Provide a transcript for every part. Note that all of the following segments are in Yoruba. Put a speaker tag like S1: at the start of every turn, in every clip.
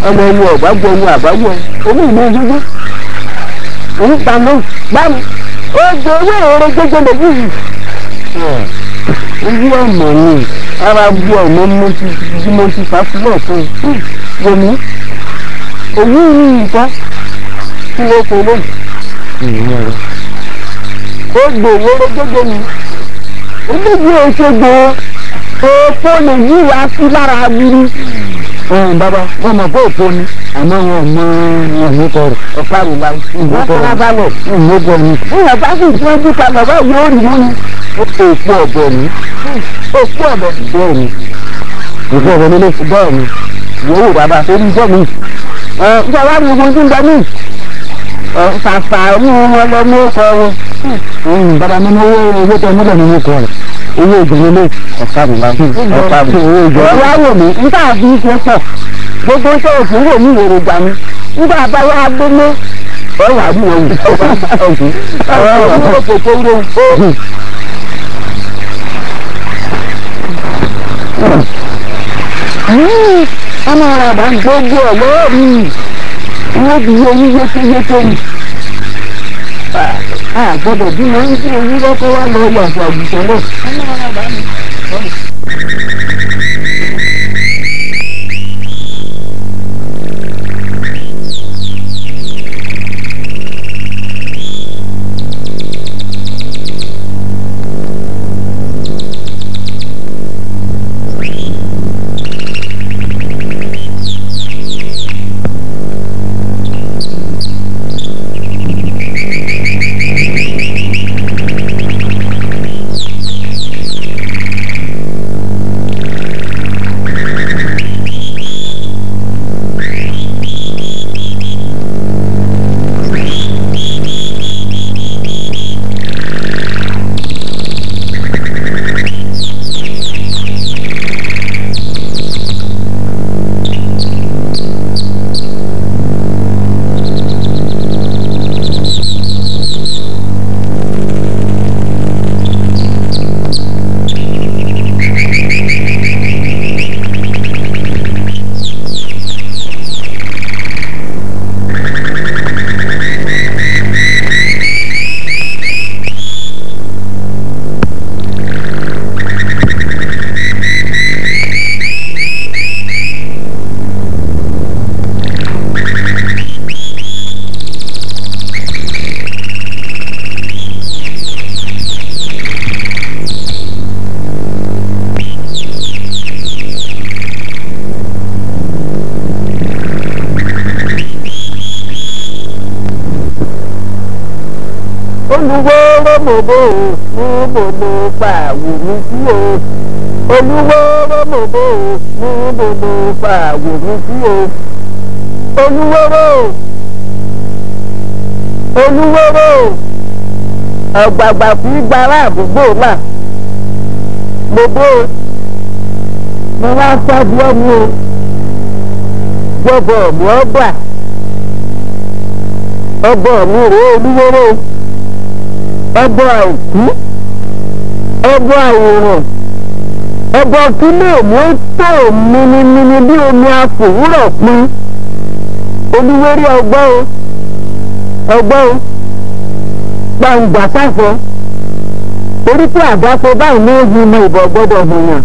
S1: ọmọ ẹni ọ̀bá gbọ́ ohun àbáwọ̀ owó ìlú ojúgbó òun ta ló bá mi ó jẹ owó èrè gbẹgbẹ lèyí yìí ojú ọmọ ni ara bu ọmọ mo ti fà fúlọ̀ fún un yomi òwú yìí nǹkan tí wọ́n kọ lónìí ó gbòòwò gbẹgbẹ mi olóògbé òṣogbo òpó lè yí wa sí lára aburú. Bàbá wọn mọ̀ pé òpó ni àmọ́ wọn mọ ìmúkọ rẹ̀ ọ̀pá rùbá ìmúkọ rẹ̀ ìmúkọ ni. Ìyá bá sì tún ẹbí pa bàbá yóò rí mú ni. Òpó ọ̀bọ ni. Òpó ọ̀bọ bẹ́ẹ̀ ni. Òpó ọ̀bọ nílé bẹ́ẹ̀ ni. Wòówù bàbá tó ní jọ́ mi. Bàbá mi ogun tí ń bẹ mí. Fàfà mú wọn lọ mú ọkọ wọn. Bàbá mi ní owó tó múlẹ̀ nínú ọkọ rẹ̀. Owó ìjọba ilé ọ̀pá rùbá owó ìjọba. Ọ̀rọ̀ wò mí nígbà bí ṣe pọ̀ gbogbo iṣẹ́ òfin wò mí èròjà mi nígbà bá wá gbóná ọ̀rọ̀ àbúrò wù ọ̀gbìn ọ̀rọ̀ òkòkò ń gbóhùn. Ọmọ ara bá ń gbogbo ọ̀gbọ́n mi wọ́n bí oyún yékéyéké mi. Gbọ́dọ̀ bí wọ́n ń gbé oyún lọ́kọ́ wá lọ wà fún àgùntàn náà. Ọmọ ara bá mi. Olúwóró ní gbogbo fàwù mi sí o. Olúwóró ní gbogbo fàwù mi sí o. Olúwóró ọ̀gbàgbà fi gbára àdúgbò là. Gbogbo mo wá sáájú ọmọ o. Gbọ́bọ̀ mi ọgbà. Ọgbọ̀ mi rèé Olúwóró. Ẹbọ àìkú ẹbọ àwòrán ẹbọ tí lè mú tó mímímí bí omi àfòwúrọ̀ pin Olúwéré ọgbọ́ o gbàǹgbà sáfọ torí pé àdáfọ báyìí ní ogun ọmọ ìbọn gbọ́dọ̀ hùyàn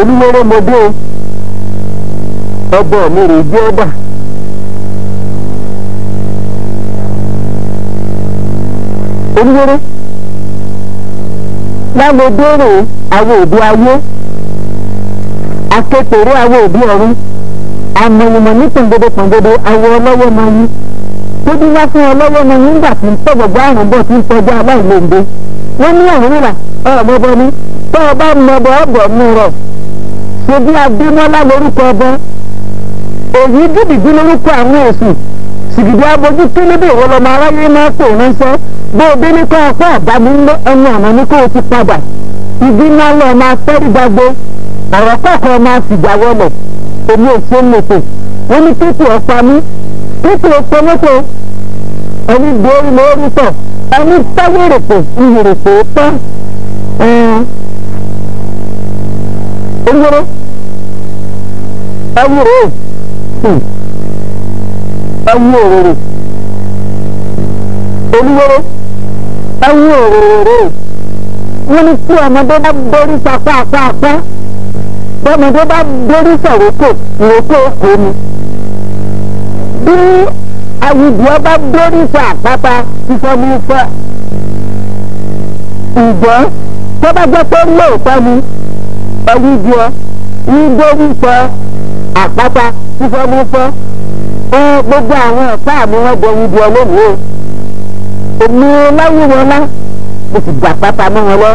S1: Olúwéré mo dé o ẹbọ mi rèé jẹ́ ọgbà. Olúwéré lágbèdèrè àwọn òbí ayé akékeré àwọn òbí ọ̀run àmọ̀yìnmọ̀ ní pọ̀ngbodò àwọn ọlọ́wọ́ máa yí tó bí wá fún ọlọ́wọ́ máa yí nígbà tí ń tọ́ gbogbo àrùn bọ̀ tí ń tọ́jú aláìlóńgbé wọ́n ní àwọn rírà ọ̀bọ̀bọ ni tó o bá mọ̀bọ̀ ọ̀bọ̀ mú rọ̀ ṣe bí Adémọ́lá lórúkọ ọbọ èyí gidigidi lórúkọ àwọn èsì sìgìdì abojú kélébé ìwọlọmọ aráyé máa pè ránṣẹ́ bó o dé ní kọ́ ọ̀pọ̀ àdámú ẹnu ọ̀nà ní kó o ti padà igi náà lọ máa tẹ́rí gbàgbó ọ̀rọ̀ kọ̀ọ̀kan máa fìjà wọlé èmi ò ṣe ń lèpè wọ́n ní pípé ọ̀pá mi pípé òpómọ́tò ẹni gbòórí lórí tọ̀ ẹni táwérèpè ìrèpè tán olúwọ́rọ́ ẹwúrò ẹwú òróró olúwọ́rọ́ ẹwú òróró wọ́n ní tí ọmọdé bá borí pápá ọmọdé bá borí sọ̀rọ̀kò ìrókò òkò ni bí awùjọ bá borí sọ àpáta fífọ́ mú fọ́ ìgbọ́n tó bá jẹ́ pé lóòótọ́ ni awùjọ ń borí sọ àpáta fífọ́ mú fọ́ gbogbo àwọn ọ̀pá mi wọ́n jẹ awùjọ lónìí o èmi láwùjọ lá mo sì gbà pátá mọ́ wọn lọ.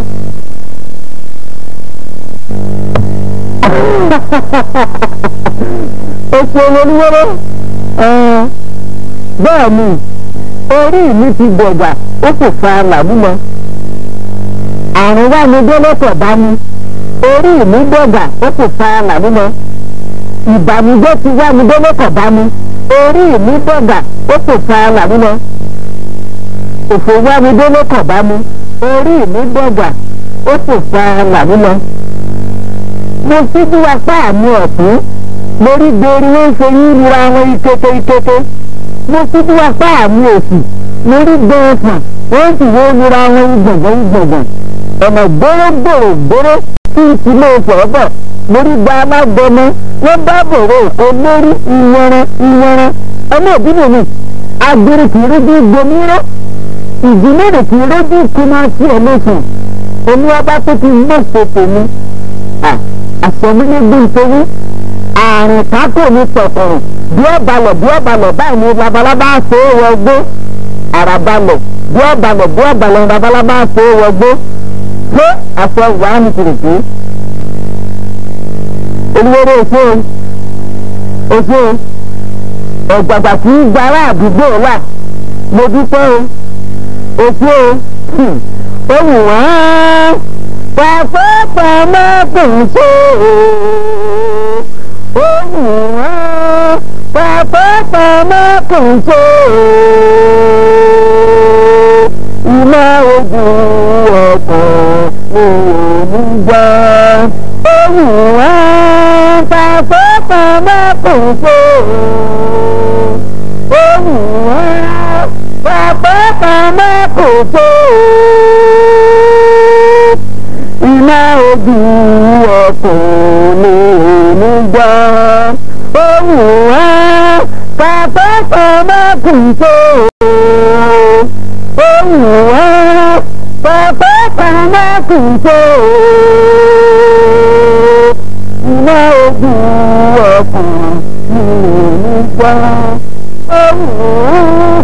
S1: oṣù olówóró bẹ́ẹ̀ ni orí mi ti dọ̀gbà ó kò fa làbúmọ́ àrùn wà ní délẹ́kọ̀ bá mi orí mi dọ̀gbà ó kò fa làbúmọ́ ìbànújẹ́ ti wà ní délẹ́kọ̀ bá mi orí mi dọ̀gbà ó kò fa làbúmọ́ òfò wà ní délẹ́kọ̀ bá mi orí mi dọ̀gbà ó kò fa làbúmọ́ mo síjú apá mi ọ̀tún lórí dorí wọ́n ṣe yín lura wọn ikeke mo síjú apá mi òsì lórí gbọ̀ngàn wọ́n sì wọ́n lura wọn gbọ̀ngàn ọ̀nà gbòrògbòrò tí ti lè fọ̀ bọ̀ lórí gba alágbọmọ wọ́n bá bòrò òkò lórí ìwọ̀nrán ọmọ òbí mi agbèrè kì í rójú gbòmíràn ìjìnlẹ̀ kì í rójú kúmásí ọlọ́sùn olúwàbá tó ti gbèsè tèmi àṣọmílẹ́gbẹ́ nítorí àrùn kákò ní pọ̀pọ̀rọ̀ bí ọ̀bàlọ̀ báyìí ni labalábá ṣe é wọgbó àràbalọ̀ bí ọ̀bàlọ̀ labalábá ṣe é wọgbó pé àfọwọ́ àmì kìrìkì olúwọ́rọ́ òṣè ọ̀gbàgbà tí ń gbára àdúgbò wà mo dúpẹ́ òṣè ó wù wọ́n pàpàpà mọ́kùn ṣe ohun wọn pàpàpà mọ́kùn ṣe iná ojú ọkàn ní òmùgbà ohun wọn pàpàpà mọ́kùn ṣe ohun wọn pàpàpà mọ́kùn ṣe iná ojú ọkàn ní òmùgbà ohun wọn pàpàpà mọ́kùn ṣe ohun wọn pàpàpà mọ́kùn ṣe iná ojú ọkàn ní òmùgbà ohun wọn.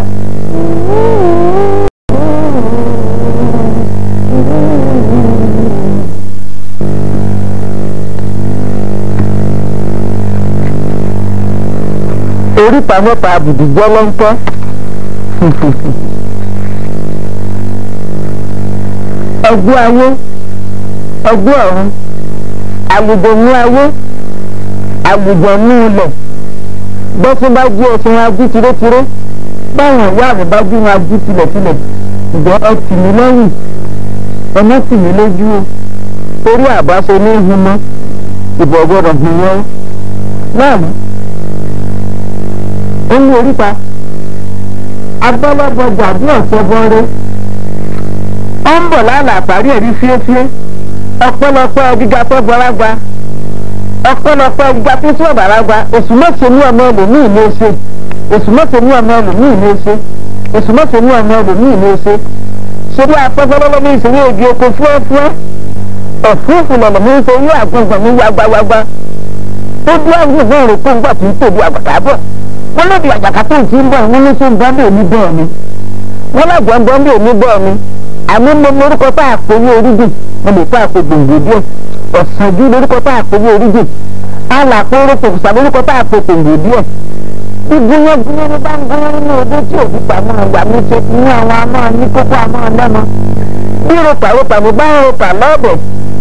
S1: oríta mẹ́ta àbùdùjọ́ ló ń tọ́ ọgbọ́n ayé ọgbọ́n ọ̀run àgùdọ̀nú ayé àgùdọ̀nú ilẹ̀ bọ́sùn bá jí ẹ̀sùn ajú tiré báwọn ìyá àmì bá jí wọn ajú tilẹ̀tilẹ̀ ṣùgbọ́n ẹ tì mí lẹ́yìn ọmọ tì mí lójú o orí àbáṣe ní ìhun mọ́ ìbọ̀ gbọ́dọ̀ hùn wọ́n náà ó ní oríta agbọ́lọ́gbọ́jà bí ọ̀sẹ̀ bọ́rẹ́ ó ń bọ̀ lálẹ́ àparí ẹ̀rí fíéfíé ọ̀pọ̀lọpọ̀ gíga tó bọ́lágba ọ̀pọ̀lọpọ̀ gíga tó sọ̀ bàlágba oṣù mọ́sẹ̀ ní ọmọ ẹlòmíì ní oṣù oṣù mọ́sẹ̀ ní ọmọ ẹlòmíì ní oṣù oṣù mọ́sẹ̀ ní ọmọ ẹlòmíì ní oṣù ṣeré afẹ́fẹ́lọ́lọ́ ní ìṣeré èdè oko fúẹ́fúẹ́ ọ̀fúnfún lọ̀lọ̀ ní ìṣeré àgbọ̀ngbọ̀n ní wágbáwágbá ó dúró àwọn náà rò pé ń gbà tí ń tòbi àgbàkà bọ̀ wọ́n lòdì àjàkà tó ń ti ń bọ̀ wọ́n ní sóun bọ́ńdé òní bọ́ọ̀ mi wọ́n lágbọ̀n bọ́ńdé òní bọ́ọ̀ mi àmọ́ mo lórúkọ tá a pè ní orídì mo lè fẹ́ àpò gbòǹgbò díẹ̀ ọ̀sánjú lórúkọ tá a pè ní orídì alàpò orúkọ kùsà lórúkọ tá a pè gbòǹgbò díẹ̀ gbígbóyán gbóyán ní bá ń gbóyán nínú odó tí òbí pàmò àgbà mi ṣe ní àwọn amọ́ ní kókó amọ́ lẹ́nu bí ropàropàmò bá ń ropà lọ́ọ̀bẹ̀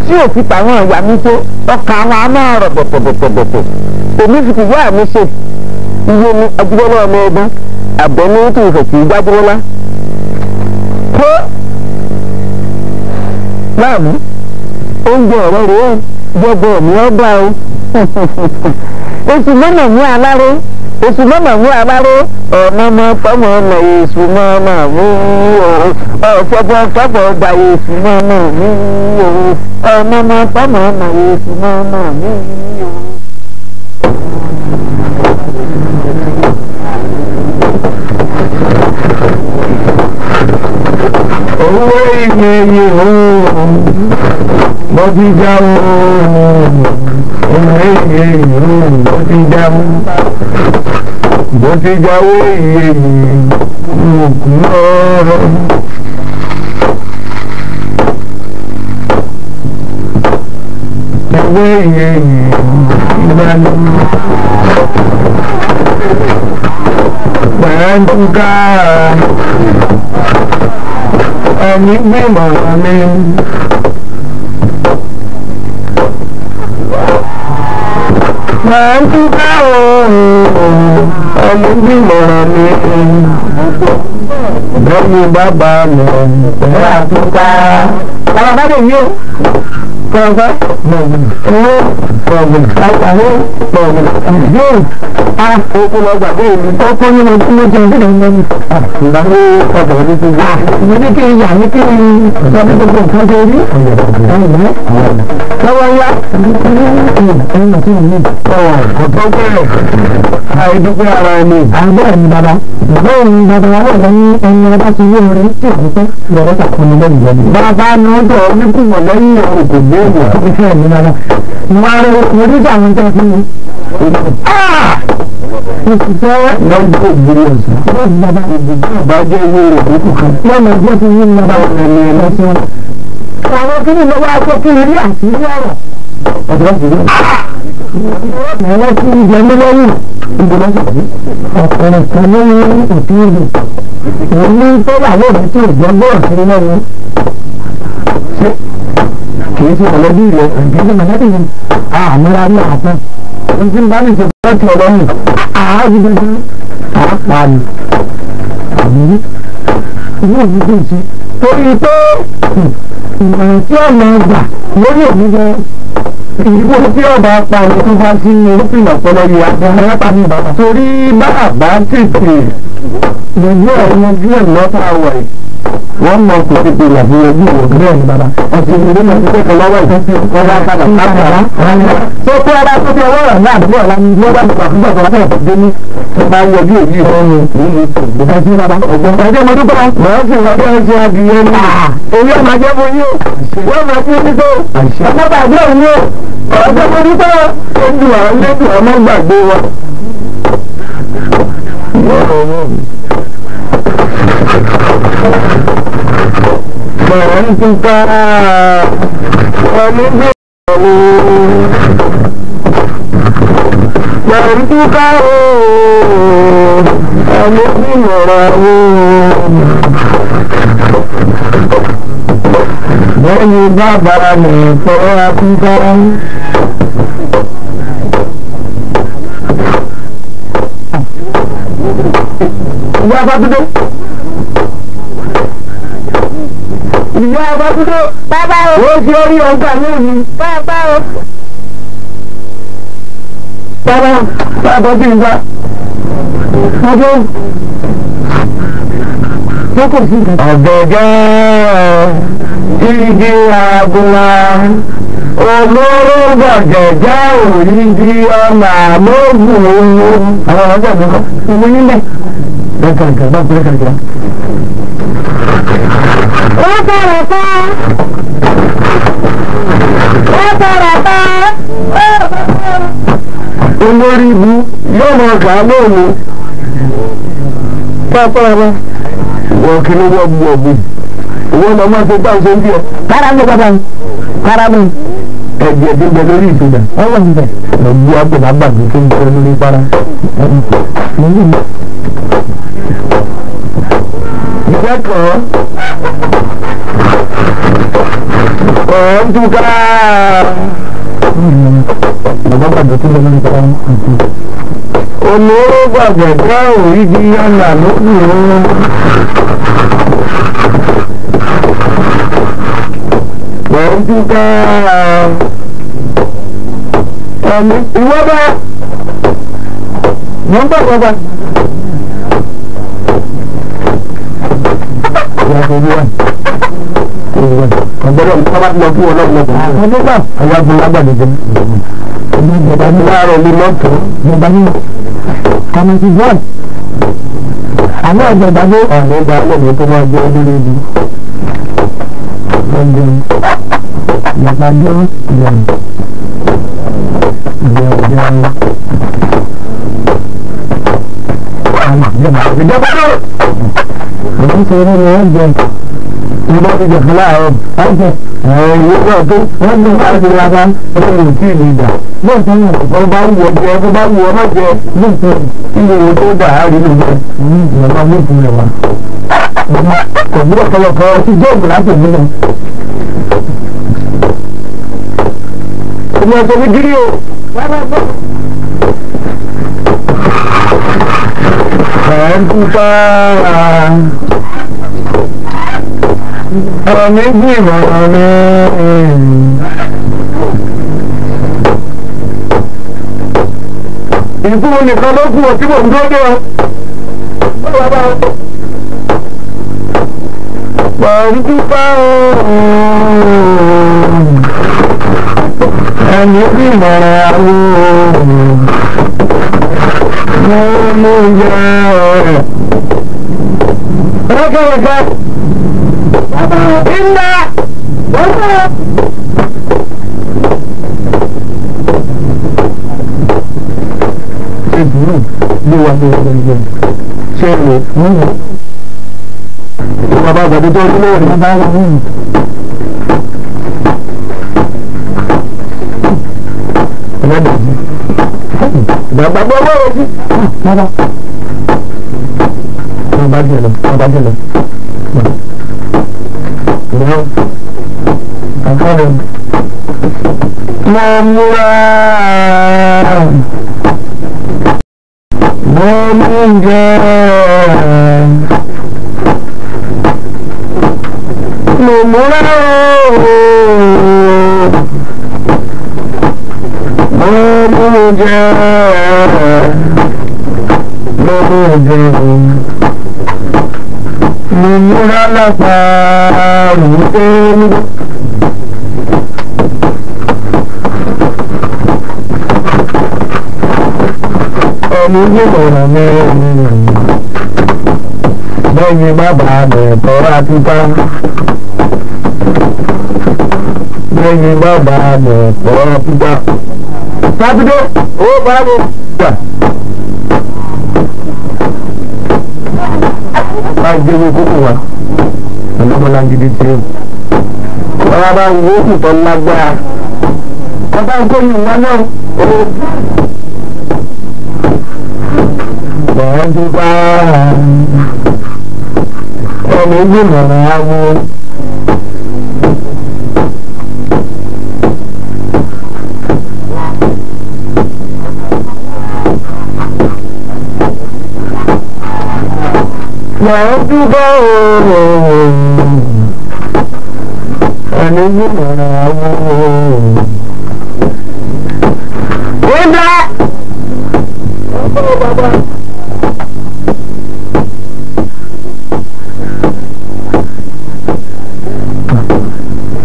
S1: tí òfin pàmò àgbà mi ṣe ọkà àwọn amọ́ rọ̀ bọ̀tọ̀bọ̀tọ̀bọ̀tọ̀ èmi fi kì yá mi ṣe iye ni agbọ́lọ́ ọmọ ọdún àbọ̀ ní tí ìfẹ̀ kì í gbájúmọ́lá láàmú oúnjẹ ọ̀rọ̀ rẹ̀ jọ̀bọ̀ mi ọgbà o oṣù mọ́nà mú aláró oṣù mọ́nà mú aláró ọ̀nà ọmọ fọmọ ọmọ èṣù mọ́nà mú ọ̀fọ̀bọ̀ fọ̀bọ̀ gba èṣù mọ́nà mú ọ̀nà ọmọ fọmọ ọmọ èṣù mọ́nà mú. owó ìgbéyìí ooo mo ti já ooo owó ìgbéyìí ooo mo ti já mo ti já owó ìgbéyìí òkú ọ̀rọ̀. owó ìgbéyìí ìgbàlú pẹ̀lúkà ẹni gbìmọ̀ mi. pẹ̀lúkà ẹni gbìmọ̀ mi. bẹ́ẹ̀ni bàbá mi pẹ̀lú àtúntà. bàbá bá dé yí o. kọ̀ọ̀kọ́ owó pọ̀gbìn àtàwọ̀ pọ̀gbìn yóò a oko lọ gbàgbé mi. oko ní mo tí mo jẹun bí lóun lọ́nà. ìgbà wo ọ̀dọ̀ ọdún tó gbé. mo ní kí n yà ní kí n sọ ní gbogbo nǹkan tó rí. lọ́wọ́ yá. ẹ̀yin àti ìlú. ọ̀tọ̀ gbẹ̀rẹ̀ àìdúgbò ara ẹni. àbọ̀ ẹ̀yin bàbá. bẹ́ẹ̀ ni bàbá wa wà lẹ́yìn ẹni ọba ti yé orin tí ò ní pẹ́ lọ́wọ́ sàkóni lẹ́yìn lẹ́yìn. bàbá náà dọ̀ ọ́ ní kùmọ̀ lẹ́yìn ọ̀rùn kò gbé wọ̀. ó fi fẹ́ mi lára. wọ́n á rẹ oníjà àwọn tẹ́ fún mi. mo sì fẹ́ lọ́jọ́ ògbóni ọ̀sán. bàbá bàbá jẹ́ owó rẹ̀ lókù kan. lọ́nà ìjọ ti yí bàbá ẹni ẹlẹ́sìn. àwọn kìnnì lọ́wọ́ akọ́ kiri rí àṣírí ọ̀rọ̀. ọ̀dọ́ sì rí. ẹlẹ́sìn ìjẹ mi lẹ́yìn. ọ̀pọ̀lọpọ̀ kan ló ń òtí ìlú. òun ní tọ́láwó mi tí ò gbọ́ bọ́ọ̀ sí lẹ́nu. kìí ṣe mọ̀lẹ́bí rẹ̀ kìí ṣe mọ̀lẹ́bí rẹ̀ àmúra ní àpá ojú bá ní ìṣèjọba ti ọlọ́run àádìgbẹ́sí àápàá ni àmì ìwé òní tó ṣe torí pé ìmọ̀ràn tí ọ̀nà gbà lórí òní jẹ́ ìdíbò tí ọba apààyàn tó bá sí irúfin ọ̀pọ̀lọ yìí àgbọ̀n ẹ̀pà ní bàbá torí bàbá tètè lójú ọ̀rọ̀ bí ẹ̀ lọ́ta wọ̀ ẹ̀ wọ́n mọ kò tètè làbí ojú ìwò bẹ́ẹ̀ ni bàbá ọ̀sẹ̀ ìdílé náà ti kẹ́kọ̀ọ́ lọ́wọ́ ìtọ́sí ọba padà kápẹ́rà tó kó ọba tó fi ọwọ́ rẹ̀ ní àdúgbò ọ̀la ní ilé ọba nípa fún bàbá fẹ́ẹ̀ dé ní ipa wọjú èyí ìfọ́nù ẹ̀sìn bàbá ọ̀gbọ́n ẹ̀jẹ̀ mo dúpọ̀ màá sì wọ́n bẹ́ẹ̀ ṣe adìyẹ ní èyí ọmọ ajẹ́ fún yín o wọ́n máa fún yín tó ọmọ bàbá òun yóò ọjọ́ mo dúpọ̀ ojú àwọn lẹ́dùn ọmọ gbàgbé wọn. Mọ̀lẹ́ńtúká ọmọdé ọ̀hún mọ̀lẹ́ńtúká ọmọdé mọ̀rọ̀ ọ̀hún bẹ́ẹ̀ni bàbá mi fọwọ́ akúkọ́. Ìyá Fábídé. Ìyá Fábídé. Bàbá o. Ó ṣe orí ọgbà lónìí. Bàbá o. Bàbá bí n bá. Ọjọ́. Lọ́kọ̀ sí ìgbà. Ọ̀gẹ̀dẹ̀ igi àgùnà olóró gbọ̀gẹ̀dẹ̀ òyìnbí ọmọ àmógùn. Àwọn ọjọ́ mi kọ́. Ìwé nílẹ̀. Gàgàgà bá bẹ̀rẹ̀ gàgà. Olórí ibu yóò máa gbà á lóòrùn. Pápá wọ́n kí ló wọ́ bu ọ̀gbìn. Ìwọ́n lọ máa ṣe bá ṣe ń bí ọ. Kárámù bàbá mi. Kárámù. Ẹ̀jẹ̀ gbígbẹ lórí ìtura. Ọwọ́ ìbẹ̀. Lọ́gbù àgbẹ̀dá gbàgbé tó ń tẹ́ lórí para. Ìkẹ́kọ̀ọ́ ọ̀ọ́dúnká bàbá gbàgbé tó lọ lórí para. Olóró gbàgbé dá òrí di ọ̀nà lókùn ó. dúpẹ́ ẹ̀mí ìwọ bá wọ́n gbà gbọ́gbà. ọ̀gbọ́dọ̀ nípa bá ti lọ fún wọn náà lọ́gbọ̀n. àwọn nígbà àwọn agbólágbàdo jẹ ọmọ ìjọba ní láàárọ̀ ní lọ́tọ̀ ìjọba ní kọ́mẹ́tì bọ́ọ̀lù. àwọn ìjọba ní ọ̀nà ìgbà pẹ̀lú tó máa jẹ́ lórí ibi. ọ̀gbìn ìyàpàdé ìyàwó ìjọba náà. Orang sering orang tidak tidak halal, aja. Itu tu orang ada di belakang, orang mungkin tidak. Mungkin kalau baru apa je, mungkin ini itu dah hari ini. Memang mungkin lewat. Kalau si jom berapa mungkin. Semua tu video. Bukan orang ini mana itu ni kalau buat cuma dua bantu ini mana Raka Indah dua Selu Apa betul dulu Dapat bawa lagi. Mana? Bagi lo. Lo. Apa lo? Memurah. Bagi baba tora tupa Bagi baba tora tupa Tapi tu, oh babu Bagi buku kuat Kalau melangi di sini Orang buku tolak dah Apa kau yang mana? Oh Bagi baba Ini mana kamu? Mau juga Ini mana kamu? Udah Apa baba?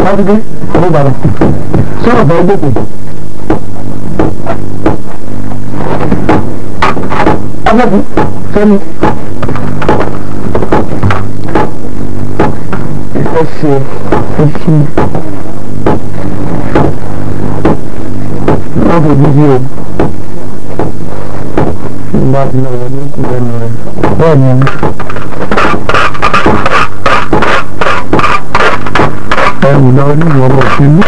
S1: Apa tu? Oh baba. Siapa bawa tu? Apa tu? Sini. Isi. Apa video? Mbak nak ni kuda ni. Banyak. Udah ini ngomong sini.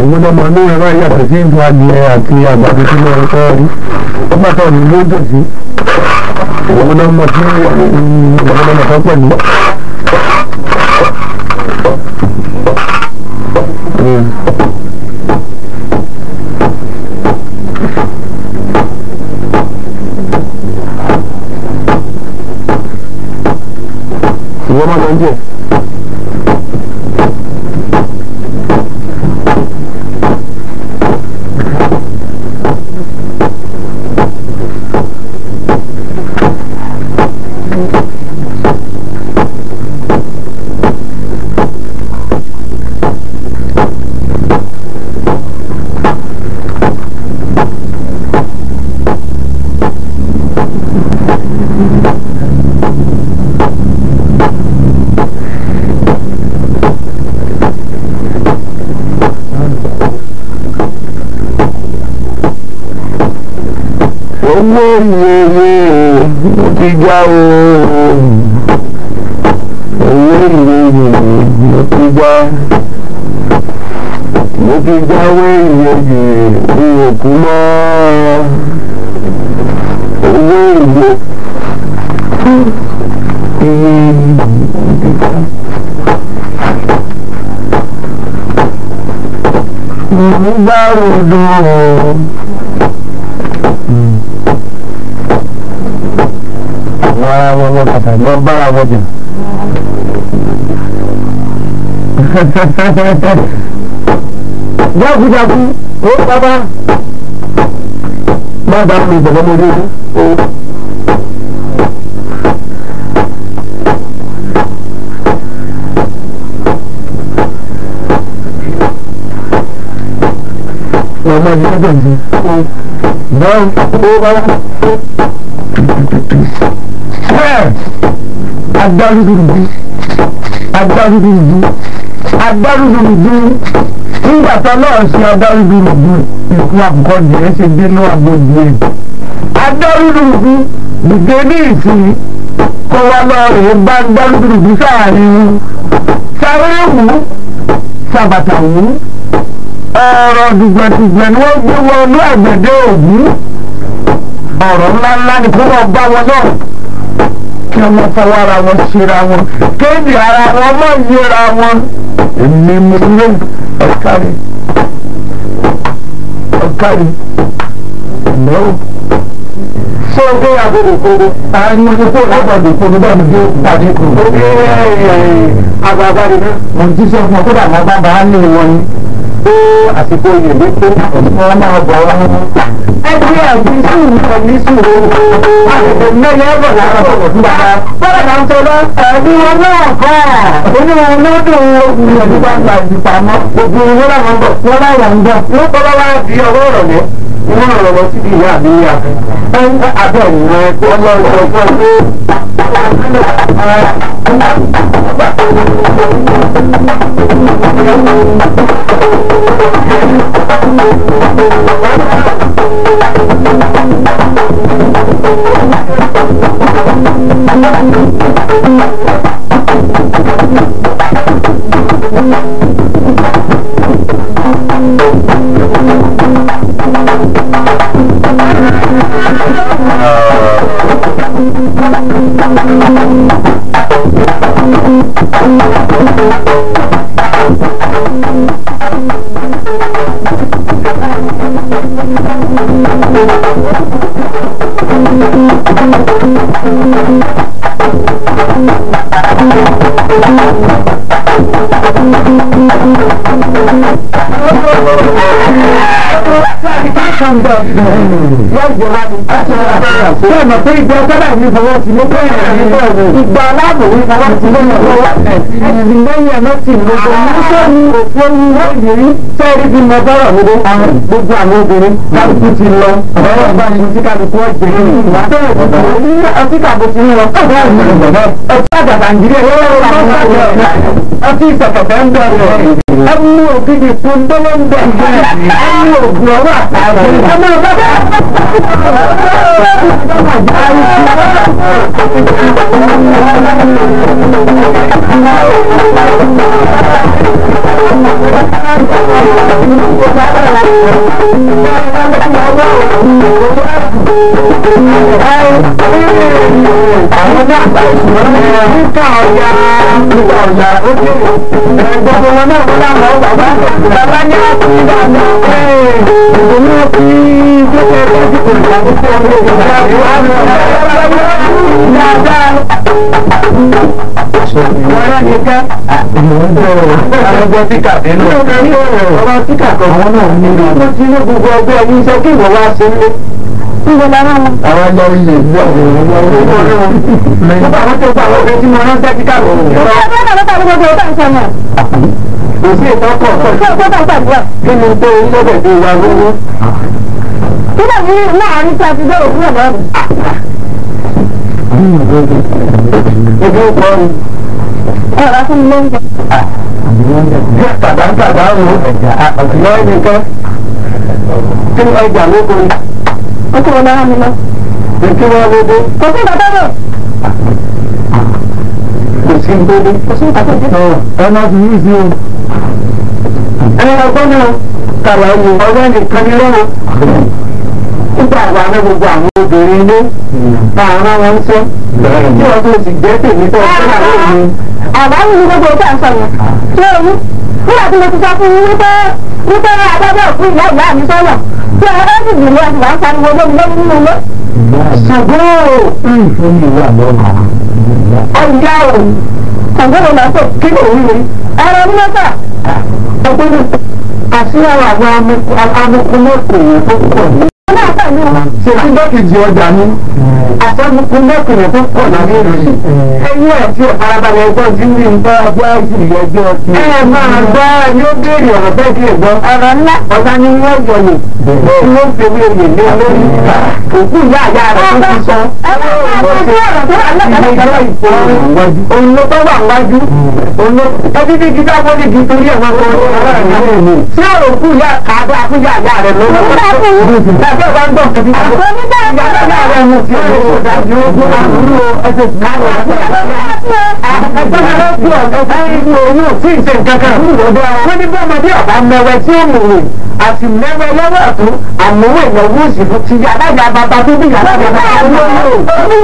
S1: Udah mana yang raya terjun tuan dia kia bagi sini orang. Apa tahu ni muda sih. Udah macam apa ni? Gua makan je. fi já o owó ìyeyè mo fi já jáwé ìyeyè òkú mọ́ owó ìyè gbá rodo àwọn ará wọn lọ pàtàkì lọ bára wọn jà jákujàku ó bàbá bàbá mi bàbá mo dé o. Mama dia janji. Dan orang ada dulu. Nígbà tó náà ṣe adárúdurùdu ikú àkọ́kọ́ jẹ́ ṣe dé ní àgbòjì ẹ̀. Adárúdurùdu dìde ní ìsìn kó wá lọ rèé bá adárúdurùdu sáàrin sáré wù sàbàtà wù. Ọ̀rọ̀ dùgbẹ̀dùgbẹ̀ ni wọ́n gbé wọnú àgbẹ̀dẹ ògún. Ọ̀rọ̀ ńláńlá ni fún wọn bá wọn náà. Kí wọ́n fọwọ́ ara wọn ṣera wọn. Kéèdì ara wọn mọ̀ yẹra wọn. Èmi mo lé ọ̀kárí. Ìnáwó. Ṣé o gbé àgbègbè koro? Àwọn ọmọdé tó lágbàdo koro bá mi gbé pàdé koro. Àgbàgbà ni náà. Mo ti sọ fún ọ kódà lágbàbà á lè wọn ni. Àsìkò ìyèdè pé ọ̀sán máa bọ̀ wá. Ẹgbẹ́ àti sùúrù kan ní sùúrù. Àgbègbè mẹ́lẹ̀ ẹ̀bọ̀ lára bọ̀bọ̀ fún bàbá. Bọ́lá náà ń sọ lọ. Ẹ̀bí wọn náà kọ́. Oníwọ̀n ló dùn ogun ẹ̀dí bá gba ìdìpamọ́. Gbogbo wọn làwọn ń bọ̀. Wọ́n láwọn ń bọ̀. Wọ́n kọ́ lọ́wọ́ di ọwọ́ ìrọ̀lẹ́. Wọ́n rọ̀ lọ síbi ìyá mi ní àfẹ́. Abẹ́ ìwọ̀n ẹ̀kọ́ ọlọ́run ọ̀gbọ́n Sọ́ọ̀nà pé ìgbà sábà ní ìfọwọ́ sí ló bẹ́ẹ̀ ìgbà aláàbò ní ìfọwọ́ sí ló lọ́wọ́ ẹ̀sìn lẹ́yìn ẹ̀mọ́ sí gbogbo nítorí òfin ìrírí sẹ́ẹ̀rí fi mọ bọ́rọ̀ mi dé gbogbo àwọn obìnrin kálukú ti lọ ọ̀rọ̀ bá ní tí kálukú ọ̀jẹ̀ ní ìwà ọtí kàbó ti ń lọ ọtí àgbàgbà ìjírí ọtí ìsọ̀kọ̀tẹ̀ ń bẹ̀rẹ̀ ẹmú ògidì fún dọ́lọ́ ń bẹ̀rẹ̀ ẹmú ògùn ọwọ́ àtàwọn ẹmú nípa ọ̀yà ojú gbogbo wọn náà wọ́n láwọn ọ̀ bàbá ní ọ̀pọ̀ ìdáná ìgbòmí òfin gbogbo ẹgbẹ́ ìdìbò ìgbàgbọ́ ọmọ ìgbàgbọ́ dáadáa wọ́n rán ní ká àwọn tíkà nínú ọ̀rọ̀ tíkà kan àwọn náà ní ìlú tí ní gbogbo ọgbẹ́ ẹni iṣẹ́ kí ìwọ wá sí ilé nígbà lára wọn. Àwọn ọjọ́ ilé ìlú àwọn àwọn tó gba àwọn ọ̀rẹ́ tí mo ránṣẹ́ tíkà lọ. Ọ̀rọ̀ ọ̀rẹ́ náà lọ́ta gbogbo ọ̀rẹ́ tá ń sọ náà. Kò sí ìtọ́kọ̀ ọ̀pọ̀ kí ni tó lọ́bẹ̀ tó wà lówó. Kí náà ní láàárín tí a ti dé òkú ọ̀dọ́ mi. Ojú ọkọ̀ ni. Ọ̀rọ̀ fún mi lóúnjẹ. Tàbá wo ọ̀sìn nìkan. Kí ni ọjà lóko ni? Ó tó wọn lára mi lọ. Ètò wa lóde. Kò sí bàbá náà. Kò sí lóde. Kò sí bàbá náà. Ẹ máa fi yí sí o. Ẹ ọgbọ́n náà kàrà wò ọwọ́ nìkan ní lọ́wọ́. Nígbà àwọn àmọ́ gbogbo àwọn obìnrin ilé máa rán wọn sọ. Tí wọ́n tó sì jẹ́ tèmi tó ọ̀sẹ̀ náà lóde. Àbáwí ni gbogbo ìta ń sọ yẹn. Ṣé o ní? Nígbà tí mo ti sọ fún yín wípé adájọ́ òfin ìyá ìyá mi sọ́nà. Tí ọ̀rẹ́ sì dì ní ẹ̀sìn wá ń pariwo lómi nínú ilé. Ṣùgbọ́n ọ̀yá o ṣàgbọ́n ọ̀nà tó kí ló ń rí ẹ̀rọ ní mẹ́fà ọ̀gbọ́n àṣìyàwó àwọn amúkúmọ́kùnrin tó pọ̀ ní. Ṣé tí dọ́kìjì ọjà ní àṣàmúkúmọ́kùnrin tó pọ̀ lábẹ́ rẹ̀ ẹ̀yìn ẹ̀ tí ọ̀farabalẹ̀ ẹgbọ́n ti ní nǹkan ọjọ́ ìṣìlẹ̀ ẹgbẹ́ ọtí. Ẹ máa gbọ́ yóò béèrè ọ̀rọ̀ bẹ́ẹ̀ kí ẹ̀gbọ́. Ọ̀rọ̀ ńlá ọ̀gá ni wọ́n yọ ní. Ló ń fi wíwèé lé lórí òkú ìyá àyà rẹ̀ tó ti sọ. Òun ló tọ́ wà wájú. Ẹbí bí gíga bó lè di torí ẹ̀wọ̀n kan ọ̀rọ̀ tí ọ̀rọ̀ òkú ìyá kàdá fún ìyá àyà rẹ̀ lọ́wọ́. Ẹgbẹ́ wa ń gbọ́ kẹ́bí. Ìyá àyà rẹ̀ mú sí ọ̀rọ̀ ìdájú ogun àbúrò ẹsẹ̀ ìdájọ́. Ẹgbẹ́ mi ló fi ọ̀gá ìlú oyún tí ì ṣe nǹkan kan. Wọ́n ní bí ọmọdé ọ̀bá mẹ́wẹ́ tí ó mú wò àti mẹ́wẹ́ lọ́wọ́ ọ̀tún àmúwò ìnáwó òsìkú ti yà láyà bàbá tó bí yàrá bàbá tó bí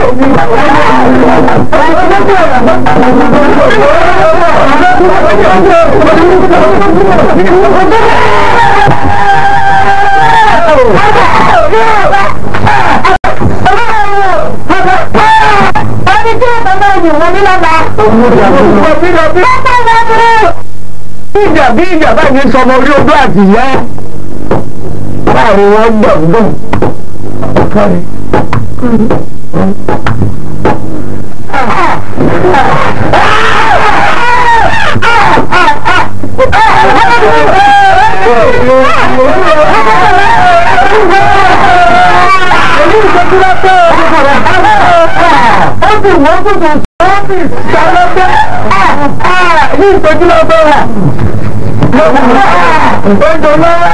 S1: bí ìjà bá ní sọmọ orí odó àti ìyá láàrin wọn gbọ̀ngbọ̀n ọ̀kan ni. Ní ìtọ́jú lọ́gbọ́ rà. Ọjọ́ lọ́wọ́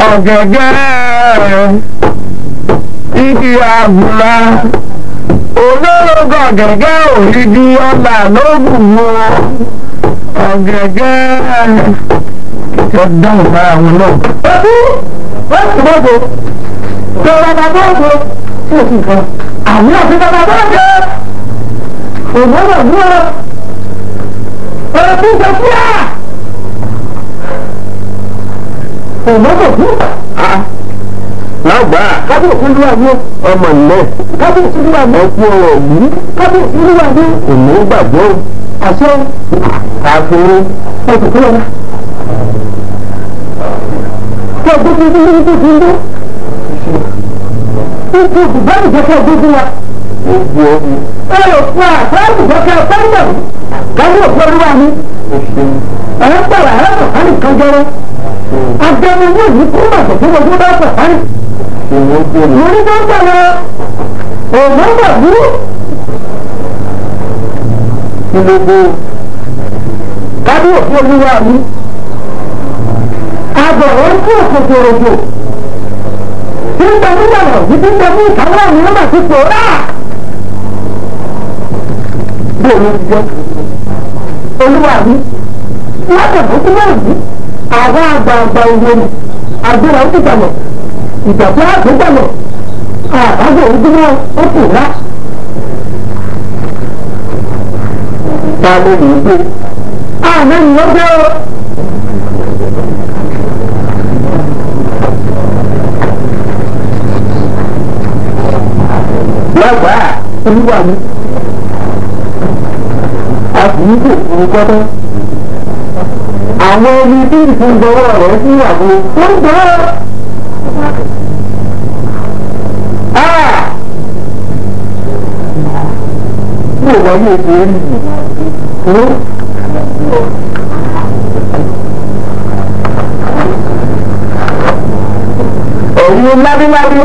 S1: ọ̀gẹ̀gẹ̀ igi àbúrà olórogún ọ̀gẹ̀gẹ̀ òrìdí ọ̀là lóògùn wọn ọ̀gẹ̀gẹ̀ tó dáhùn bára wọn náà. wọ́n ti bọ́gbọ́ tó bàbá bọ́gbọ́ tí o sì kan àwọn àti bàbá bọ́gbọ́ òmùrọ̀ múlò ọ̀rọ̀ tó sọ fún wa òmùrọ̀ fún lágbà kábíyèsí ló wà ní ọmọ ìlẹ̀ kábíyèsí ló wà ní ọkú ọ̀rọ̀ yìí kábíyèsí ló wà ní òní gbàgbọ́ àṣẹ àfihàn oṣù tó lọ. kí ọgbọ́n tó ń bí ní tó ti ń dún ipò ìbáraẹni jẹ́ kí ọgbọ́n fún wa. ẹ lọ fún àtàkùn jẹ́ kí ọgbọ́n náà kábíyèsí ló wà ní. ẹ̀ ń pàrọ̀ ẹ̀ ń pàrọ̀ kan jẹrẹ agbẹnusọ yìí kó bàtà tó wọ́n tó bá pàrọ̀ mo ní bá ń bẹ̀rẹ̀ ọ̀nà gbàgbú. Ìlògbò kábíyèsí olúwa mi àbọ̀rọ̀ ń kó òkòtò òjò tí ń bẹ nígbàgbọ́ yìí tí ń bẹ fún ìkàwé mi lọ́mà tó pòórá. Bí òun ti jẹ́ olúwa mi látọ̀tọ̀ tó wà ní àwọn àgbààgbà ìwé ni àgbẹ̀rẹ̀ ó ti gbàgbọ́ ìgbàgbọ́ àgbẹ̀gbàgbọ́ àbájọ ìdúró ó kù rá. Ta ló lè gbé? Àná ni wọ́n gbé o. Lọ́gbàá olúwa mi, a kì í kò fún kọ́tọ́. Àwọn ẹni tí ìfúngbọ́wọ́ rẹ̀ sí àbò tó ń gbọ́. Mo wà ní ètò orí ìlú. ẹ̀yin lábílábí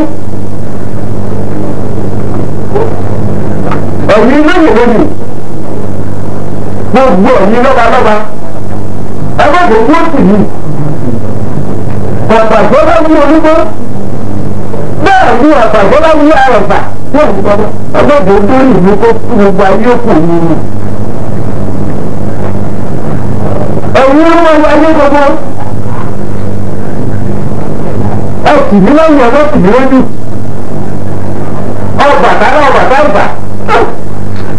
S1: ẹ̀yin lóyè lónìí gbogbo ẹ̀yin lọ́balọ́ba ẹgbẹ́ tó wó sí yìí ọ̀pàgbọ́ bá wí olúgbó bẹ́ẹ̀ ni ọ̀pàgbọ́ bá wí àrọ̀bà ẹgbẹ́ tó tó ìlú kó gbogbo ayé kò ní ní. ẹ̀yin ọmọ ayé gbogbo ẹ sì ní lẹ́yìn ọjọ́ sì ní lójú Ọbàtálá ọ̀bà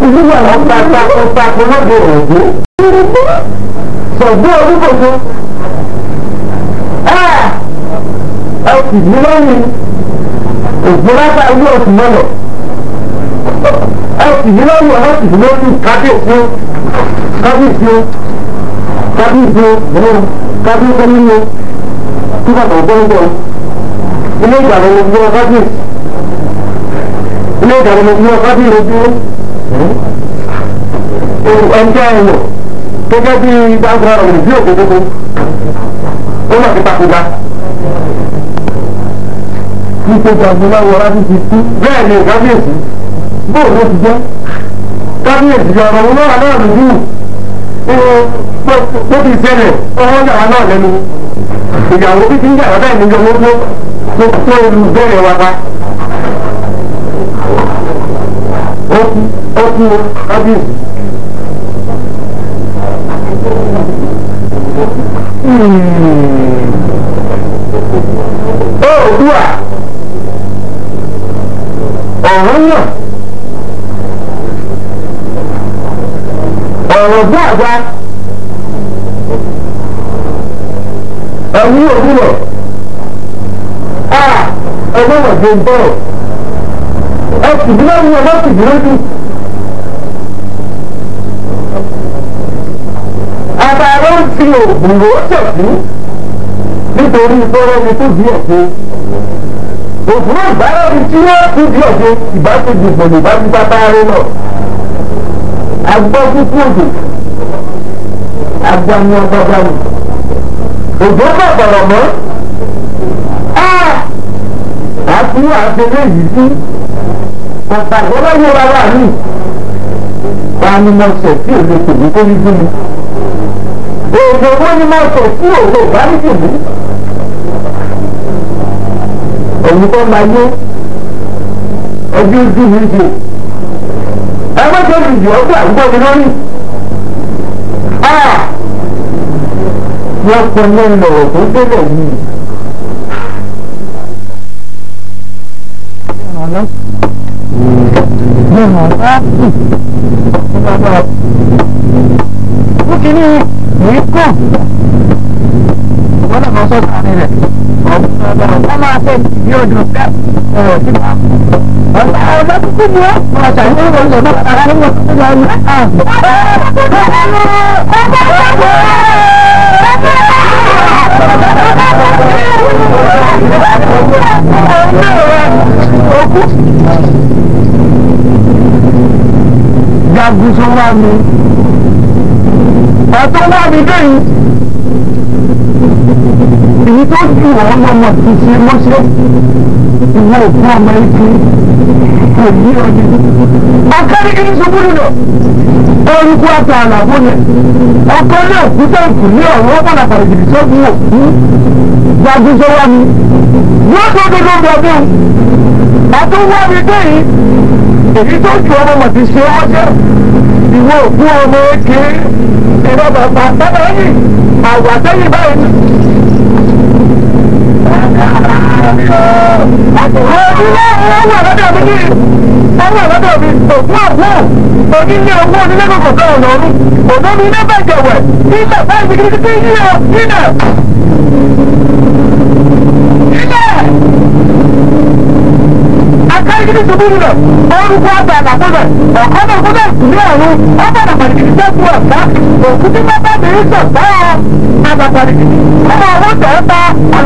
S1: ìlú wà wọ́n pàpàpàpà lóde òògùn sọ̀gbọ́n olúkòkò ẹ sì ní lẹ́yìn òògùn lápá ilé oṣù mọ́lọ̀ ẹ sì ní lẹ́yìn ọjọ́ sì ní lójú kábíyèsí kábíyèsí kábíyèsí kábíyèsí nínú tí bàbá gbọ́ngbọ́ ilé ìgbàlẹ̀ ló gbọ́ kábíyèsí ilé ìgbàlẹ̀ ló gbọ́ kábíyèsí ẹnjẹ́ ẹ̀wọ̀ gẹ́gẹ́ bí gbàgbọ́ ọ̀rọ̀ bí òkòkòkò ó wà ní takuga nípa ìjọba láwọ̀ láti fi tú bẹ́ẹ̀ ni kábíyèsí bóò ló ti jẹ́ kábíyèsí ọ̀rọ̀ wọn náà náà lójú ó ti ṣẹlẹ̀ ọwọ́ yàrá náà lẹ́nu ìyàwó títí ń yàrá bẹ́ẹ̀ ní ọmọ tó olùbẹ̀rẹ̀ wa bá ó kú kábíyèsí. Oòduà ọ̀rọ̀ náà ọ̀rọ̀ gbàgbà ẹ̀yìn òwúrọ̀ ẹgbẹ́ wọ̀dé ń bọ̀rọ̀ ẹ sì bí lọ́wọ́ ọmọ sì bí lójú àbàrò ń fi òògùn rò ó tẹ̀sí nítorí ìfọ́rọ́ ni tó di ọ̀gbẹ́ òògùn àgbáyé ni tí wọ́n tún di ọ̀gbẹ́ ìbáṣejì gbọ̀dọ̀ bá ti bàbá rẹ lọ agbọ́ kúkú òjò agbani ọgbàgbani òjò bá bọ̀rọ̀ mọ́ àfihàn àfẹlẹ́ yìí sí pàtàkì ọlọ́wọ́ rárá mi báni mo sọ sí òde tèmi tó ní fún mi òjò wọn ni mo sọ sí òde ìbáni tèmi òun tó máa yé ọjọ́ ojú mi ṣe ẹgbẹ́ tó lè jù ọgbà gbọ́ mi lórí wọ́n pọ̀ ní ìlọ̀rọ̀ tó délẹ̀ yìí. Bukini yìí kọ̀ wọ́n náà sọ sáré rẹ̀ wọ́n máa fẹ́ ìdí odò fẹ́ ọ̀rọ̀ tí wọ́n ọ̀dọ́ tó kú ni wọ́n ṣàyẹ̀wò ìwọ̀n lọ́wọ́ ara ní wọ́n tó yà ní jagunso wa mi ọ̀tọ́ wà mí dẹ́yìn èyí tó jù wọ́n lọ́mọ ti ṣe mọ́ṣẹ́ ìwọ òkú ọmọ ẹ̀kí kò ní ọdún akẹ́rìkìrì ṣubú nínú orúkú àti àlàbó yẹn ọkọ náà kú tẹ̀kù ní ọ̀rọ̀ ọ̀pọ̀lọpọ̀ àpàrẹ̀jìrì sọ́gun òkú jagunso wa mi wọ́n tó dodo bọ̀dún ọ̀tọ́ wà mí dẹ́yìn èyí tó jù ọmọ ti ṣe mọ́ṣẹ́ ìwọ òkú ọmọ ẹ̀kí ìwọ bàbá bàbá yìí àwọ̀ àtẹ́yìn báyìí. Ọwọ́ àlọ́dọ̀ mi ní ọwọ́ àlọ́dọ̀ mi ògùn àbúrò onílé owó onílé kòkò tó ọ̀nà ọ̀run òdó mi ní bẹ̀jẹ̀wẹ̀ nígbà báyìí kìkìkì yíyọ nílẹ̀. Akárìkìtì ṣubú nílẹ̀ orúkọ àgbà àlàkúnlẹ̀ ọ̀kọ́dọ̀ kúnlẹ̀ ìpínlẹ̀ ọ̀run ọ̀bà àpàdìkìtì sẹ́kù ọ̀sá òkú tí bàbá mi ń sọ̀tá àpàdìkìtì ọmọ owó tẹ̀ẹ́ta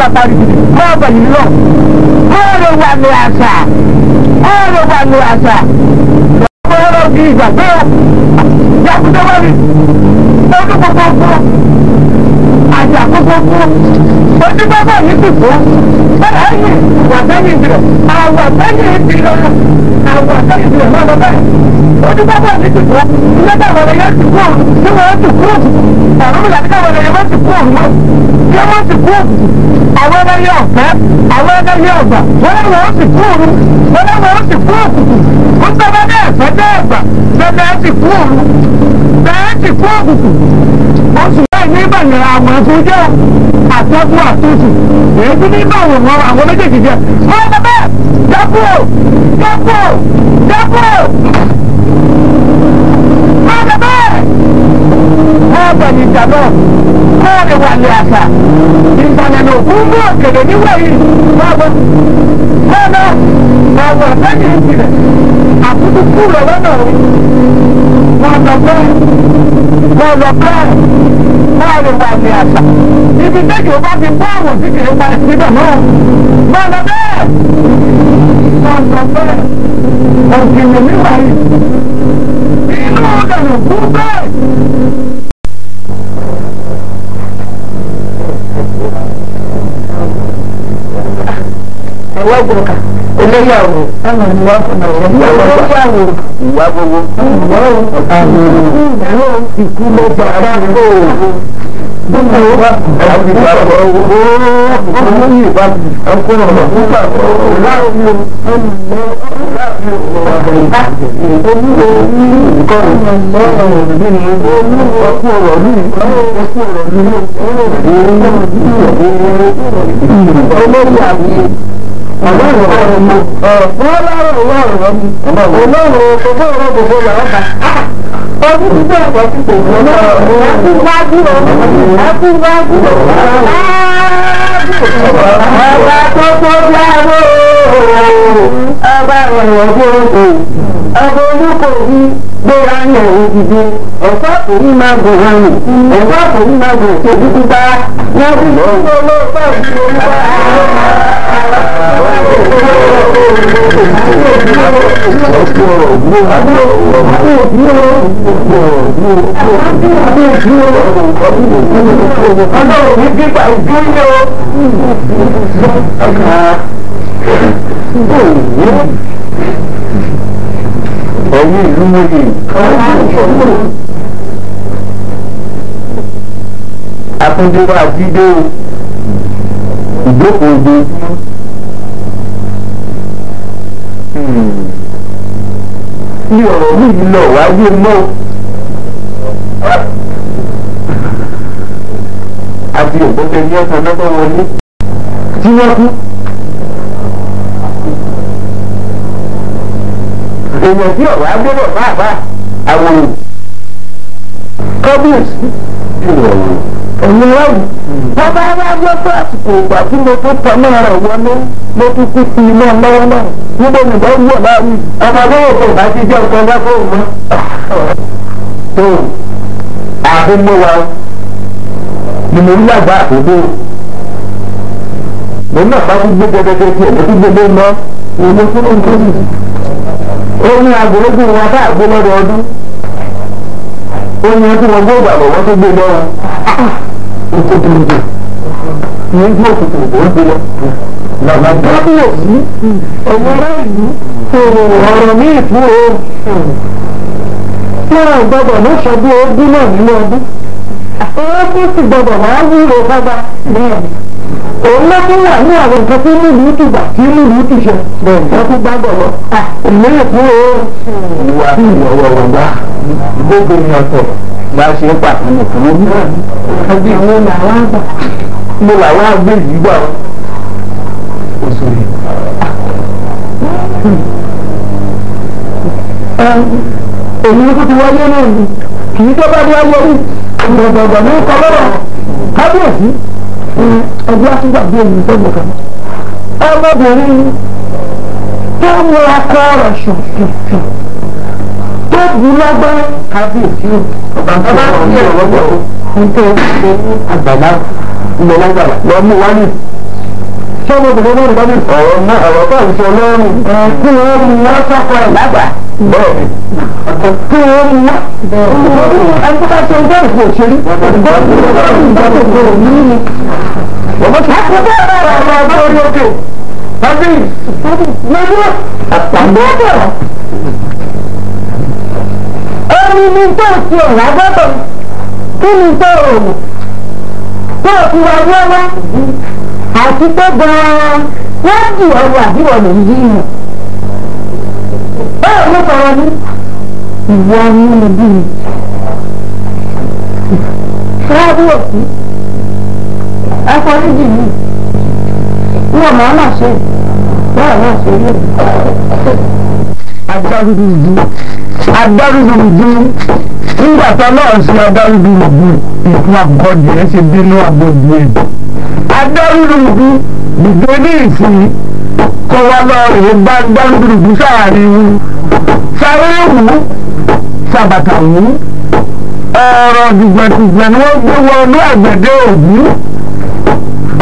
S1: àpàdìkìtì máa bẹ̀yìn lọ. Ọ̀rọ̀ wà ní àṣà ọ̀rọ̀ wà ní àṣà ọ̀rọ̀ di ìgbàgbé jàkúndé wà ní ọdún gbogbo àjà gbogbo ojú bàbá mi sì fún bẹ́ẹ̀ ẹ̀yìn wà sẹ́yìn ìbílẹ̀ àwà sẹ́yìn ìbílẹ̀ àwà sẹ́yìn ìbílẹ̀ máa lọ bẹ́ẹ̀. ojú bá bọ̀ ní tìkú ilé táwọn ẹ̀yẹ ti kú òun tí wọ́n ti kú òun ọ̀rọ̀ ìlànà táwọn ẹ̀yẹ wọ́n ti kú òun náà kí wọ́n ti kú òun àwọn ẹlẹ́yẹ ọ̀fẹ́ àwọn ẹlẹ́yẹ ọ̀gbà wọ́n lọ́wọ́ ti kú òun wọ́n lọ́wọ́ ti kú òkùnkùn wọ́n tẹ́lẹ̀ ní ẹ̀fẹ́ dẹ́ ẹ̀gbà lẹ́lẹ́ ti kú òun lẹ́ẹ̀ ti kú òkùnkùn oṣù báyìí ní ìbàyẹ̀ àwọn ẹ̀fọ́ jẹ́ àtẹ́kùn àtúntù èyí ní ìbàwọ̀ wọn àwọn méjèèjì jẹ́ wọ́n lọ bẹ́ẹ̀ dẹ́kù dẹ́kù dẹ́kù wọ́n lọ bẹ́ẹ̀ wọ́n bẹ̀rẹ̀ ìjà náà wọ́n lè wà ní àṣà ìgbàlẹ̀nà òkú mú òkèlè níwẹ̀ yìí wọ́n bọ́ wọ́n lọ ọ̀wọ̀ lẹ́yìn ìpìlẹ̀ àkútú kú lọ́wọ́ náà wọ́n lọ bẹ́ẹ̀ wọ́n lọ bẹ́ẹ̀ wọ́n lè wà ní àṣà ibi méjì ó bá ti bọ́ àwọn tí kìí pa ìpínlẹ̀ náà wọ́n lọ bẹ́ẹ̀ wọ́n lọ bẹ́ẹ̀ òkèlè níwẹ̀ yìí inú ọ̀dọ̀nà kú bẹ́ẹ̀. Ìwà gbòòkà eléyàwó ẹnu ìwà fúnra rẹ eléyàwó ìwà gbogbo ìwà ìkú ló bá ara rẹ gbogbo wa àti ìgbàgbọ́ owó yìí bá ẹkún ọ̀rọ̀ nígbà láàrin láàrin olúwo nǹkan ọ̀rọ̀ ní ọkú ọ̀rọ̀ ní ọkú ọ̀rọ̀ ní olórí àmì ọlọ́run ọ̀rọ̀ mọ́ ọlọ́run gbogbo làwọn bá ọdún tí bẹ́ẹ̀ bọ́ sí kò wọ́n náà ẹkúnwájú ẹkúnwájú ọba tó tó láàrú ọba ọ̀rọ̀ gbòòrò ọba olùkọ́ yìí gbéra ní òdìdí ẹ̀fọ́ kò ní máa gùn hàn ẹ̀fọ́ kò ní máa gùn tó dúdú bá ní ọdún tó tó lóòótọ́ ìlú ẹ̀yìn ìlú mọ́lẹ̀ akúndébà jídé ìjókòó ojoojúmọ́ ní ọ̀rọ̀ yìí lọ wáyé mọ́ àti òpópẹ́ ní ọ̀sán náà wọlé tí wọ́n kú. èèyàn tí ọ̀rọ̀ agbébọ̀ bàbá àwòrán kábíyèsí ẹ̀yin láwùjọ wọ́n bá wá gbọ́ pé àsìkò ìgbà tí mo tún tọ́ náà rẹ̀ wọlé mo tún kú sí iná lọ́wọ́ náà níbo nìgbà wọ̀ láàrin ọmọdé òkè bá ti jẹ́ ọ̀pọ̀ ẹgbẹ́ òun mọ́. tó àfihàn wa ni mo ń yàgbá àkókò mo náà bá tún gbé gẹ́gẹ́ tí ẹ̀mí tún gbé lọ òun fún òun tó nìyí. ó ní agbórógún wọn bá àgbó lọ́dọ̀ ọdún ó ní ẹtí wọn gbóògbà bọ̀ wọ́n tó gbé lọ́wọ́ ètò ìdìbò ní ìgbó òkùnkù ó gbé lọ. Bàbá kábíyèsí ọmọ aráàlú ọ̀rọ̀ ní ìfún o. Wọ́n gbọ́dọ̀ ní ṣọdún ogún náà nínú ọdún. Ọdún sì gbọ́dọ̀ máa wúro bábá bẹ́ẹ̀. Òun ló tún wà ní àwọn nǹkan tí nílùú ti gbà tí nílùú ti ṣe. Bẹ́ẹ̀ wọ́n tún gbàgbọ́ lọ. Ìlú ìfún o. Ìwà ìwọ̀wọ̀ gbà gbogbo ní ọ̀tọ̀ bá ṣe ń pàtàkì fún mi. Ẹbí wo làwọn àgbà? Mo làwọn àgbẹ̀ yìí gbà wọn. Èmi ní kó ti wáyé náà ni kì í tó bá dé wáyé rí ìgbọ̀gbọ̀gbọ̀ ní kọlọ́rọ̀ kábíyèsí ẹgbẹ́ àtúgbàgbé èyí tó mọ̀ kàn. Ọmọbìnrin tó mú akọ rẹ̀ ṣòfìfì tó bu lọ́gbọ́n kábíyèsí ọba tó bá ń yẹ lọ́gbọ́n o nítorí àgbàlá ìmọ̀lágbàlá lọ́mú wálé. Ọmọbìnrin náà bá ní ọ̀rọ̀ náà ọ̀rọ̀ tó ń sọ lọ́rùn kí wọ́n mú wọ́n sọ́kọ̀ ẹ̀ lágbà bẹ́ẹ̀ kí wọ́n mú wọ́n ẹni tó bá ṣe ń bẹ́ẹ̀ kò ṣe rí ìgbà tó kọ̀ ní ọmọ tí a kò tẹ́ ọmọ orí òkè tàbí lójú àtàgbọ́ bẹ̀rẹ̀. ẹni ní tó ti ọ̀rọ̀ agbọ́dọ̀ kí ni tó òòrùn tó ti wà wọ́wọ́ àti tó gan-an wọ́n jù ọ̀rọ̀ àbíwọ̀ lè yí ìmọ̀. báwo ló sọ̀rọ̀ ní ìwọ nínú bí mi. ṣáàbù òsì ẹ̀fọ́ níjì mi wọ́n máa máa ṣe báwo náà ṣe rí èyí. agbárùdù ìdú nígbà tó náà ṣe agbárùdù ìdú ìfún àgọ́dì ẹ̀ ṣe bínú àgbòdì ẹ̀. agbárùdù ìdú ìdó ní ìsìn kó wá lọ rèé bá agbárùdù ìdú sáàrin wú sáré wù sàbàtà wù ọ̀rọ̀ dùgbẹ̀dùgbẹ̀ ni wọ́n gbé wọnú àgbẹ̀dẹ òwú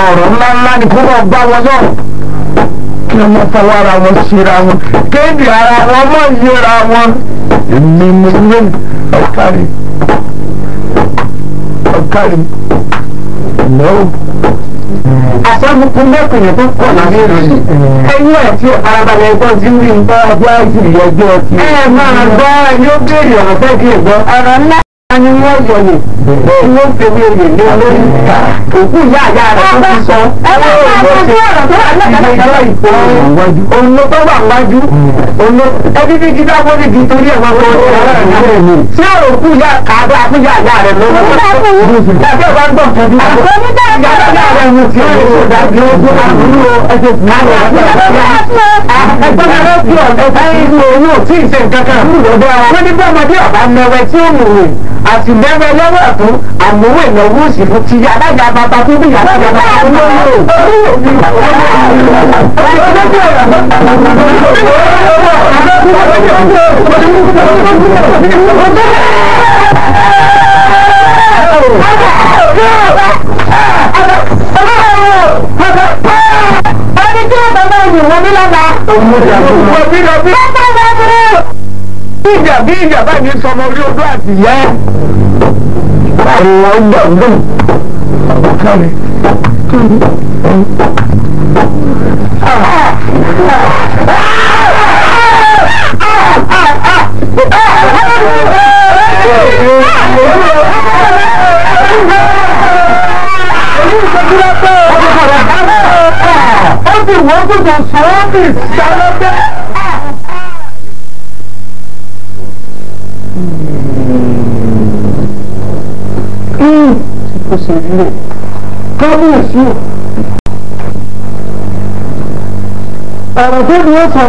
S1: ọ̀rọ̀ ńláńlá ni kó wọ́n bá wọn sọ̀rọ̀ kí wọ́n fọwọ́ ara wọn ṣera wọn kéde ara wọn mọ̀ yẹra wọn èmi mo lé ọ̀kárí lọ́wọ́. àṣàmùkú mẹ́kùnrin tó pọ̀ lábẹ́ ìròyìn ẹ̀yìn àti arabalẹ̀ ẹ̀gbọ́n tí ń rí nǹkan ọjọ́ àìsí ìyẹjọ́ ọtí. ẹ máa gbọ́ ẹni ó béèrè ọ̀rọ̀ fẹ́ kí ẹ gbọ́ ọ̀rọ̀ ńlá ni wọ́n yọ ní owó fèmí oyè ní olórí òkú ìyá àyà rẹ̀ tó ti sọ. ẹ bá wà lójú ọ̀rọ̀ tó wà lọ́kàlẹ́kàlẹ́ ìpò òun tó wà wájú ẹbí bí jíjá bó ní di torí ẹ̀wọ̀n tó ń sọ sí ọ̀rọ̀ òkú ìyá kàdá fún ìyá àyà rẹ̀ lọ́wọ́. ẹgbẹ́ wa ń gbọ̀ tọ́jú ìyá àyà rẹ̀ mú ti ọ̀rọ̀ tó dájú ojú àbúrò ẹsẹ̀ fún àwọn ẹgbẹ́ rẹ̀ fi ọ̀dọ́ ìlú owó tí ì ṣe nǹkan kan wọ́n ní bí ọmọdé ọ̀bá mẹ́wẹ́ tí ó mú un àti bẹ́ẹ̀ lọ́wọ́ ẹ̀fún àmúwò ìnáwó òsì fún ti alága bàbá tó bí yàrá bàbá tó lọ́wọ́. ẹni tí ó bàbá òyìn wọ́n ní lọ́la. bí ìjà bá ní sọmọ orí odó àti ìyá ẹ̀. àwọn gbọ̀ngàn ọ̀kàrẹ̀ ó sì wọ́n tó tó sọ́ọ́bì sálọ́bẹ̀. kò sì rí o kábíyèsí o ọ̀rọ̀ tó ní ó sọ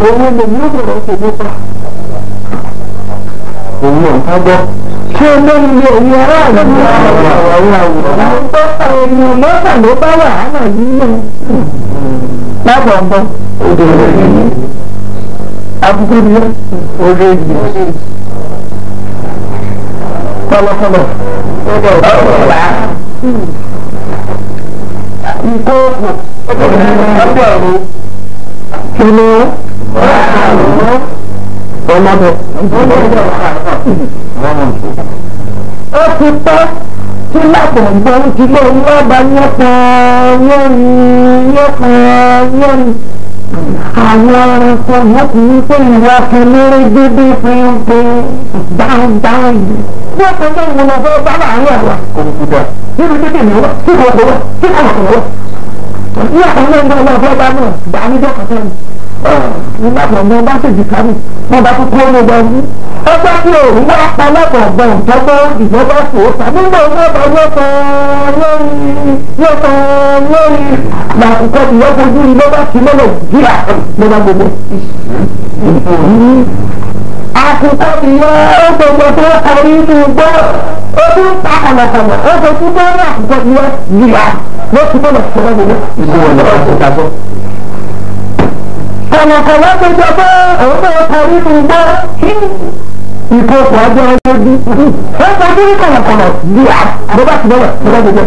S1: òun lèmi ó sọ̀rọ̀ kò mú pa òun ọ̀ká gbọ́ kí o mọ́ ilé òun ará àlọ́ ní àwọn àwòrán ènìyàn mọ́tà ló bá wà á náà nínú lábọ̀ ń bọ́ òdò rẹ̀ ní àbúkú ni òde ìgbì kọlọkọlọ ìkóòkò ọgbọ̀rún kìlọ̀ ọmọdé ó ti pẹ́ tí lápòǹgbọ́n ti lé lọ́ba yẹ́pọ̀n àwọn ẹranko wọ́n ti ní pé ìwà kẹlẹ́rẹ́ gbégbé pínpín dáadáa yìí wọ́n tó ń bá ìwọ̀n ọ̀fẹ́ bá láàárín àwa kòkòdà nínú gbégbé mi wá tí kò wá tí kò wá ní àkànlẹ̀ ń bá ọlọ́ ọ̀fẹ́ bá náà gbà á níjọ́ kàtà ni nígbà tó ń bá ṣèjì kárì wọ́n bá tó kó lóba wú ọgbà tí òun wá pa lọ́pọ̀ ọ̀gbọ̀n ìjọba ìjọba fò ó tàbí nígbà wọn bá yọ̀kan lórí làkùkọ ìyọ́fojú ni ló bá ti lọ́lọ́ jíà ló bá gbogbo. àkùkọ ìyọ́ ó gbogbo tó parí inú gbọ́ ó tún ta kànàkànà ó tó tún bọ́ ní àkùkọ ìyọ́ jíà ló ti lọ́lọ́ tó bá gbogbo. kànàkànà tó jọ pé òun náà parí inú gbọ́ ìkókò ọjọ́ ọlọ́dún ó fojú ní kànàkànà jíà ló bá ti lọ́lọ́ tó bá gbogbo.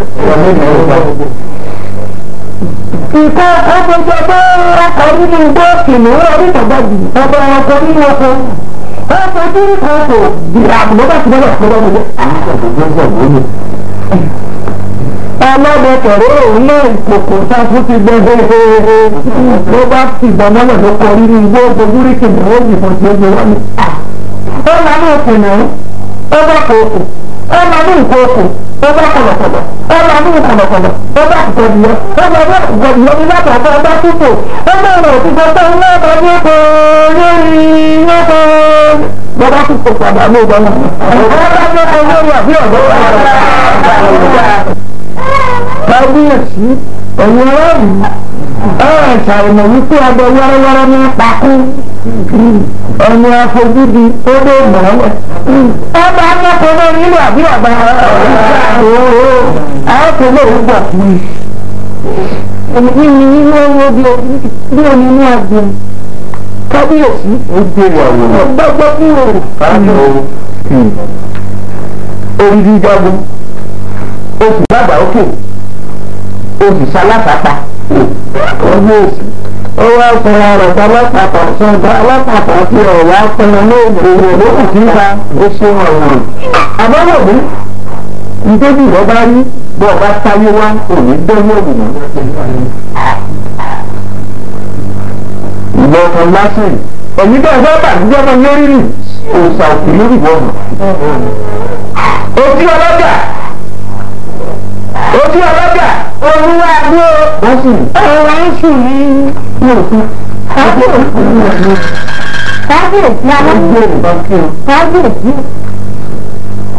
S1: ìkọ́ ọgbọ́jọ́ bá ọkọ̀ nínú igbó kìnnìún orí tọ̀gbọ́dì ọba ọkọ̀ nínú ọkọ̀ ọkọ̀ ojú ìkọ̀ọ̀kọ̀ ìràbù ló bá ti bọ́lọ̀ lọ́wọ́ gbogbo. ọlọ́dẹ tẹ̀rẹ́ òun náà ìkòkò sáfún ti gbẹ ló bá ti gbọmọlẹ̀ ló kọ nínú igbó gbogbo kìnìún ó yìnbọn tí ó gbé wọn ni. ó máa ní kìnìún ó bá kòkò ó máa ní ìkòkò ó bá kọ̀lọ̀kọ̀lọ̀ ó máa ní ìkọ̀lọ̀kọ̀lọ̀ ó bá kọ̀lọ̀kọ̀lọ̀ ó máa bá kọ̀lọ̀kọ̀lọ̀ ní láti ọ̀pọ̀ ọba tútù ó bẹ̀rẹ̀ òtítọ́ tó ń lọ́kọ̀ ní kò lórí lọ́kọ̀ bọ́bá tútù padà ní ìgbà náà. ọ̀gá bá ní kò lórí àbí ọ̀dọ́ kábíyèsí ẹ̀yin ọlọ́run ṣàìmọ̀ wípé abẹ wẹ́rẹ́wẹ́rẹ́ ní pakú ẹni afojúdi ó lè mọ̀ọ́lẹ̀ ọba akẹ́kọ̀ọ́ lórí ilé àbí ọba akẹ́kọ̀ọ́ lórí gbà fún mi èmi nínú owó bí omi ní àgbẹ̀ kábíyèsí ó gbé ìyàwó gbọ́gbọ́ fún òòrùn orí dídágún oṣù bàbá òkè oṣù sálásàpá ọgbọ́n oṣù ó wá fúnra rẹ̀ sálásàpá sọ̀tà alásàpá tí ọ̀wá fúnra lóògùn owó lókù tí ń ta oṣù ọ̀rùn. àbáwọ̀ mi nítorí ìwọ bá rí bọ́ ọba táyé wá òní dẹ́yìn ògùn. ìwọ kan lásán ẹ̀yìn bẹ́ẹ̀ bá bàjẹ́ ọmọ yẹn rí òòṣà òkè lórí ìwọ ọ̀hún. ojú ọlọ́jà ojú ọlọ́jà olúwa gbó wọ́n sì ọ̀rọ̀ ń sùn ní òfin kábíyèsí alágbó kábíyèsí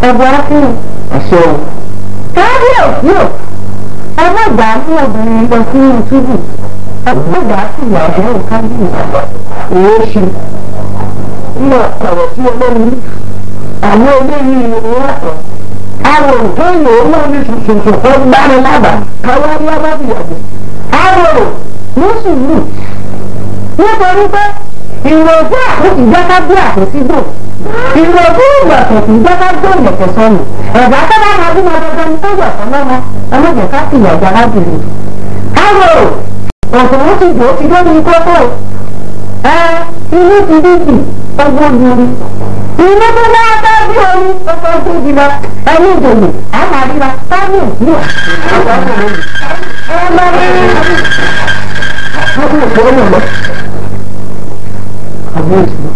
S1: ẹ̀bùn akérò àṣẹ o kábíyèsí o ẹgbẹ́gbàá fún obìnrin lọ sí ìtúbù ẹgbẹ́gbàá sì wà ẹ̀rọ kábíyèsí owó ṣe ní ọ̀rọ̀ tí ọlọ́run àwọn olóyìn ìrìn àtọ̀ àwọn òǹkóyè owó ní ṣoṣoṣo tó gbani lábàá káwá ní abábíyàgbé àròrò ní sùúrù nítorí pé ìròjú àkókò ìjọba bí àkókò dò ìròjú ìgbàsọ̀ kì í jọba gbó ìyẹ̀kẹ̀ sọnù ẹ̀dá tó bá máa bímọ dandan ní tó yọ̀ fún lọ́wọ́ ọlọ́jọ́ ká sì yọ̀jọ̀ arábìnrin àròrò òṣèlú ti dò ó ti dé ní kókó inú ti dídì ọgbọ́n gbòòrò inú tó bá bá bí omi ọkọ̀ gbòòrò lọ ẹni ìdòwò àmàlíra sáyẹn ìdíwọ̀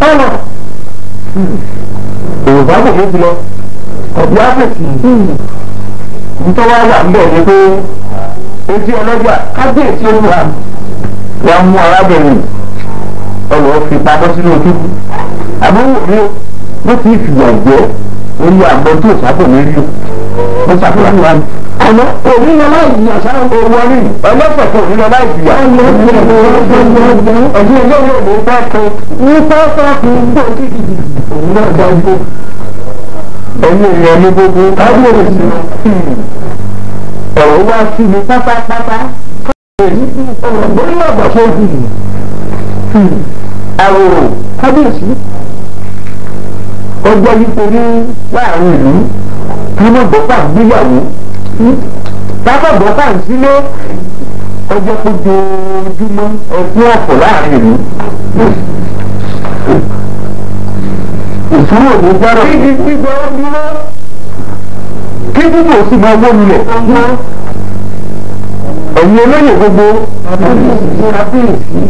S1: ọ̀nà yorùbá kò fi lọ ọ̀bí áfẹ̀sì nítorí wàá wà ń bẹ̀ ni pé ojú ọlọ́jà kábíyèsí olúwa wà mú arábìnrin ọ̀rọ̀ fi pamọ́ sínú ojúkú àbúrò mi ó ti fìyà jẹ́ orí àgbọn tó sábò mi rí o ó ṣàfihàn wa ni. àmọ́ òní lọ láì yíyà sáà owó ní ọlọ́pàá kò ní lọ láì yíyà. ẹ̀yin ilé yóò ní fẹ́ tó ní fẹ́fẹ́ kí n gbó gidigidi òun náà dájú. ẹ̀yin èèyàn ní gbogbo kábíyèsí ọ̀rọ̀ wá sí mi pátápátá. bóyá ọ̀gbọ̀n ṣe ń fi àròrò kábíyèsí ọjọ́ yípo ní láàrin ìlú kámọ̀gbọ́pà gbéyàwó kámọ̀gbọ́pà ń sílé ọjọ́ tó dojúmọ́ ẹkún ọ̀pọ̀ láàrin ìlú. ìṣúná òní gbọ́dọ̀ kí gbígbọ́ dúró kí dídò sì máa wó lulẹ̀. ẹ̀yin olóyè gbogbo kábíyèsí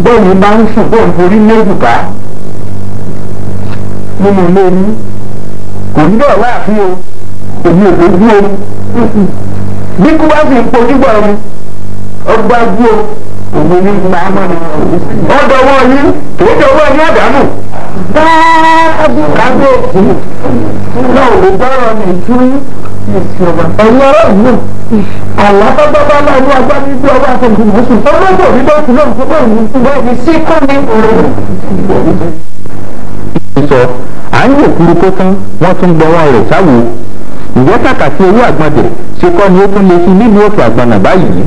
S1: bẹ́ẹ̀ ni máa ń sùn bẹ́ẹ̀ ń forí lẹ́dùká nínú ilé ní kò ní bẹ́ẹ̀ wá àfin o èmi ò lójú o bí kú wá sí ìpojúbọ ẹni ọgbà gbó òun ní pamọ́ ni ọ̀dọ̀ wọn yín kì í dọwọ́ ní àdánù. kábíyèsí náà ò lè gbọ́rọ̀ mi tú ẹ̀yin ọ̀rọ̀ yìí àlàkọ́gbọ́gbọ́ náà ní ọjọ́ níbi ọwọ́ àtẹ̀jù mọ́sùn ọlọ́gbọ̀n ní bá kúlọ̀ fún bẹ́ẹ̀ ní bẹ́ẹ̀ ní sí kọ́ ní òun.
S2: sọ à ń yè kúrú kó tán wọ́n tún gbọ́wọ́ rẹ̀ sáwo ìwọ́ kàkà sí owó àgbọ̀dẹ̀ ṣe kọ́ ni ó tún lè fi nínú òkè àgbọ̀nà báyìí.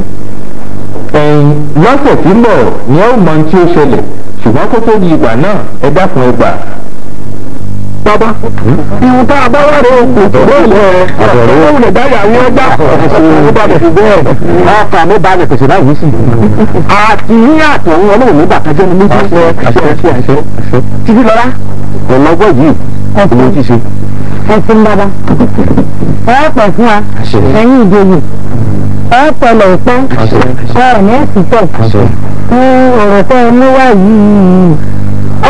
S2: ẹ̀yìn lọ́sẹ̀ tí ń bọ̀ ni ẹ ó mọ ohun tí ó ṣẹlẹ̀ ṣùgbọ́n kó tó di ìgbà náà ẹ dákun ẹ gbà.
S1: bàbá ìwọ̀n tá a bá wà rẹ̀ òkú tó lè ọ̀rọ̀ lè dáyà àwọn ẹgbà ó bá bẹ̀ sí bẹ́ẹ̀ ọkà mi bá bẹ̀ pèsè báyìí sí àti ní àtọ̀hún ọlọ́run ní bàtà jẹ́ ní méjì àṣẹ títí lọ́lá ọ̀lọ́gbọ́ yìí ọ̀pọ̀ ti ṣe ẹ ti ń bábá. ẹ pẹ̀ fún wa ẹ̀yin ìjòyè ẹ pẹ̀lẹ́ ìpẹ́ ẹ ní ìsìtẹ̀ ọ̀rọ̀ tẹ́ ẹ mú wá yìí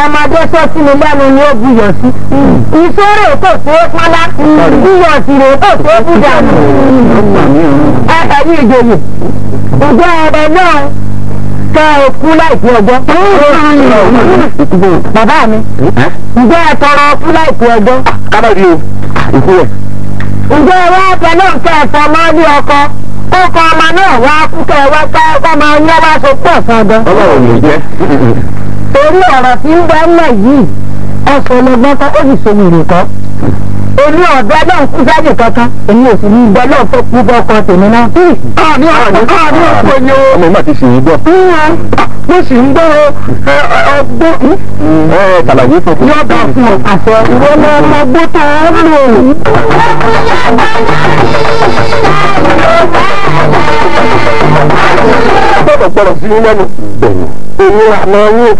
S1: ọmọdé sọ sí mi lẹ́nu ni ó buyọ̀ sí ìṣòro kò tó pálá buyọ̀ sí rè kò tó búdà ẹ̀yin ìjòyè ǹjẹ́ ẹ̀rẹ̀ náà kẹ́ ẹ kú láìpẹ́ ọjọ́ bàbá mi ǹjẹ́ ẹ tọrọ kú láìpẹ́ ọjọ́
S2: kábàdì o ìkú rẹ̀.
S1: ǹjẹ́ ẹ wá ọ̀pẹ náà kẹ́ ẹ fọmọ ní ọkọ kókó ọmọ náà wá kú kẹ́ ẹ wá kẹ́ ọmọ yẹn wá so pọ̀ sọ́dọ̀.
S2: ọlọ́run ò ní jẹ́.
S1: torí ọ̀rọ̀ tí ń bẹ́ ńlẹ̀ yìí ọ̀sẹ̀ lọ́gbọ́n kan ó sì so wèrè kan èmi ọ̀dọ́ náà kú sáyè kankan èmi ò sì ní ìgbẹ́ náà tó kú bọ́kọ tèmi náà.
S2: ní ọ̀pọ̀ ni ó. ọmọ ìmọ̀ ti sì ń gbọ́.
S1: mo sì ń gbọ́ ọgbọ́n.
S2: ṣàlàyé fún mi.
S1: yọ̀dọ̀ fún àṣẹ ìwé lọ́mọ gbọ́tọ̀ ọ́ lò.
S2: gbọ́dọ̀ gbọ́dọ̀ sí lẹ́nu. èmi àmọ́ yín